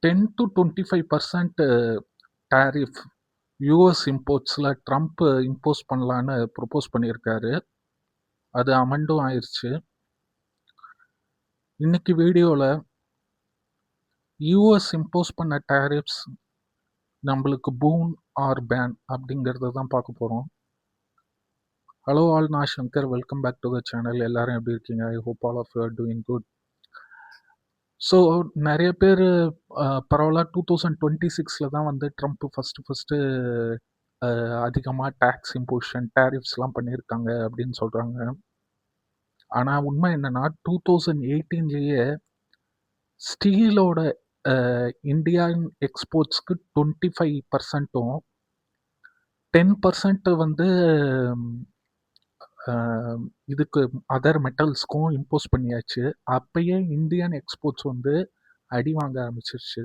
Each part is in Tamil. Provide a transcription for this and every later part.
10 to 25% டாரிஃப் யூஎஸ் இம்போர்ட்ஸில் ட்ரம்ப் இம்போஸ் பண்ணலான்னு ப்ரொப்போஸ் பண்ணியிருக்காரு. அது அமெண்டும் ஆயிடுச்சு. இன்னைக்கு வீடியோவில் யூஎஸ் இம்போஸ் பண்ண டாரிஃப்ஸ் நம்மளுக்கு பூன் ஆர் பேன் அப்படிங்கிறத தான் பார்க்க போகிறோம். ஹலோ ஆல், நான் Shankar. Welcome back to the channel. எல்லாரும் எப்படி இருக்கீங்க? I hope all of you are doing good. So நிறைய பேர் பரவாயில்ல 2026 தான் வந்து ட்ரம்ப் ஃபஸ்ட்டு அதிகமாக டேக்ஸ் இம்போஷன் டேரிஃப்ஸ்லாம் பண்ணியிருக்காங்க அப்படின்னு சொல்கிறாங்க. ஆனால் உண்மை என்னென்னா 2018 ஸ்டீலோட இந்தியன் எக்ஸ்போர்ட்ஸ்க்கு 25%, 10% வந்து இதுக்கு அதர் மெட்டல்ஸ்க்கும் இம்போஸ் பண்ணியாச்சு. அப்பயே இந்தியன் எக்ஸ்போர்ட்ஸ் வந்து அடி வாங்க ஆரம்பிச்சிருச்சு.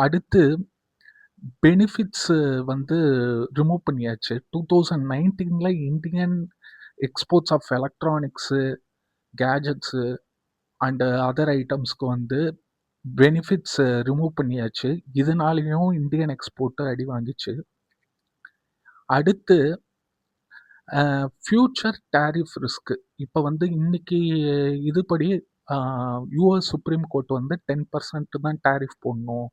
அடுத்து பெனிஃபிட்ஸ் வந்து ரிமூவ் பண்ணியாச்சு. 2019 Indian exports of electronics, gadgets and other ஐட்டம்ஸ்க்கு வந்து பெனிஃபிட்ஸ் ரிமூவ் பண்ணியாச்சு. இதனாலேயும் இந்தியன் எக்ஸ்போர்ட்டு அடி வாங்கிச்சு. அடுத்து ஃப்யூச்சர் டேரிஃப் ரிஸ்க்கு. இப்போ வந்து இன்னைக்கு இதுபடி யூஎஸ் சுப்ரீம் கோர்ட் வந்து 10% தான் டேரிஃப் போடணும்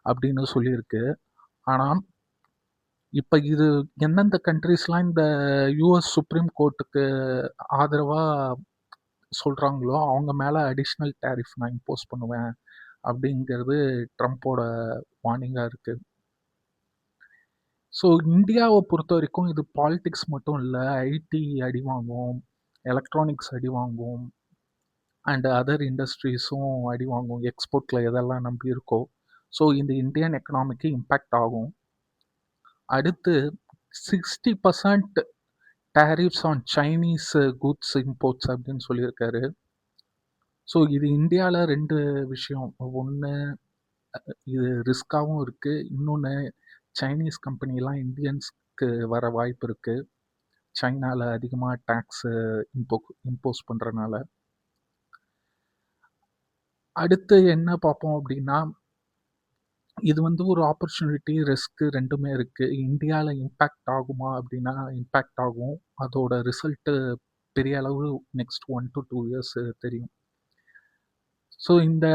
அப்படின்னு சொல்லியிருக்கு. ஆனால் இப்போ இது எந்தெந்த கண்ட்ரீஸ்லாம் இந்த யூஎஸ் சுப்ரீம் கோர்ட்டுக்கு ஆதரவாக சொல்கிறாங்களோ அவங்க மேலே அடிஷ்னல் டேரிஃப் நான் இம்போஸ் பண்ணுவேன் அப்படிங்கிறது ட்ரம்ப்போட வார்னிங்காக இருக்குது. ஸோ இந்தியாவை பொறுத்த வரைக்கும் இது பாலிடிக்ஸ் மட்டும் இல்லை, ஐடி அடி வாங்கும், எலக்ட்ரானிக்ஸ் அடி வாங்கும், அண்ட் அதர் இண்டஸ்ட்ரீஸும் அடி வாங்கும். எக்ஸ்போர்ட்டில் எதெல்லாம் நம்பி இருக்கோ. ஸோ இந்த இந்தியன் எக்கனாமிக்கு இம்பேக்ட் ஆகும். அடுத்து 60% tariffs on Chinese goods imports அப்படின்னு சொல்லியிருக்காரு. ஸோ இது இந்தியாவில் 2 விஷயம். ஒன்று, இது ரிஸ்காகவும் இருக்குது. இன்னொன்று, சைனீஸ் கம்பெனிலாம் இந்தியன்ஸ்க்கு வர வாய்ப்பு இருக்குது, சைனாவில் அதிகமாக டேக்ஸு இம்போஸ் பண்ணுறனால. அடுத்து என்ன பார்ப்போம் அப்படின்னா, இது வந்து ஒரு ஆப்பர்ச்சுனிட்டி, ரிஸ்க்கு ரெண்டுமே இருக்குது. இந்தியாவில் இம்பேக்ட் ஆகுமா அப்படின்னா இம்பேக்ட் ஆகும். அதோட ரிசல்ட்டு பெரிய அளவு நெக்ஸ்ட் 1 to 2 இயர்ஸ் தெரியும். ஸோ இந்த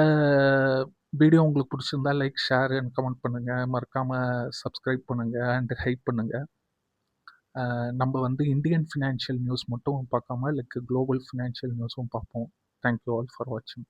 வீடியோ உங்களுக்கு பிடிச்சிருந்தா லைக், ஷேர் அண்ட் கமெண்ட் பண்ணுங்கள். மறக்காமல் சப்ஸ்கிரைப் பண்ணுங்கள் அண்ட் ஹைப் பண்ணுங்கள். நம்ம வந்து இந்தியன் ஃபினான்ஷியல் நியூஸ் மட்டும் பார்க்காம லைக் குளோபல் ஃபினான்ஷியல் நியூஸும் பார்ப்போம். தேங்க்யூ ஆல் ஃபார் வாட்சிங்.